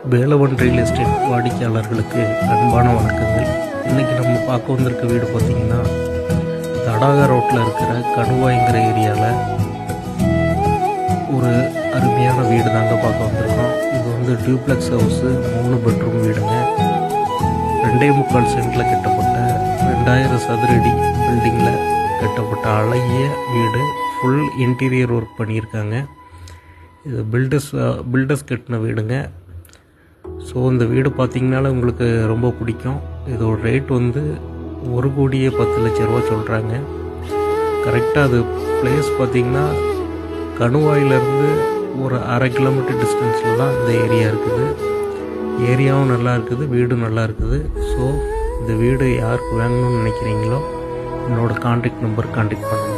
Velavan real estate வாடிக்கையாளர்களுக்கு அன்பான வணக்கங்கள். இன்றைக்கி நம்ம பார்க்க வந்திருக்க வீடு பார்த்திங்கன்னா தடாகா ரோட்டில் இருக்கிற கணுவாய்ங்கிற ஏரியாவில் ஒரு அருமையான வீடு தாங்க பார்க்க வந்திருக்கோம். இது வந்து டியூப்ளெக்ஸ் ஹவுஸு, 3 பெட்ரூம் வீடுங்க. 2.25 சென்டில் கட்டப்பட்ட 2000 சதுரடி பில்டிங்கில் கட்டப்பட்ட அழகிய வீடு. ஃபுல் இன்டீரியர் ஒர்க் பண்ணியிருக்காங்க. இது பில்டர்ஸ் கட்டின வீடுங்க. ஸோ இந்த வீடு பார்த்திங்கனால உங்களுக்கு ரொம்ப பிடிக்கும். இதோட ரேட் வந்து 1,10,00,000 சொல்கிறாங்க. கரெக்டாக அது பிளேஸ் பார்த்திங்கன்னா கணுவாயிலேருந்து ஒரு 1/2 கிலோமீட்டர் டிஸ்டன்ஸில் தான் இந்த ஏரியா இருக்குது. ஏரியாவும் நல்லா இருக்குது, வீடும் நல்லா இருக்குது. ஸோ இந்த வீடு யாருக்கு வாங்கணும்னு நினைக்கிறீங்களோ என்னோடய கான்டாக்ட் நம்பர் கான்டாக்ட் பண்ணுங்கள்.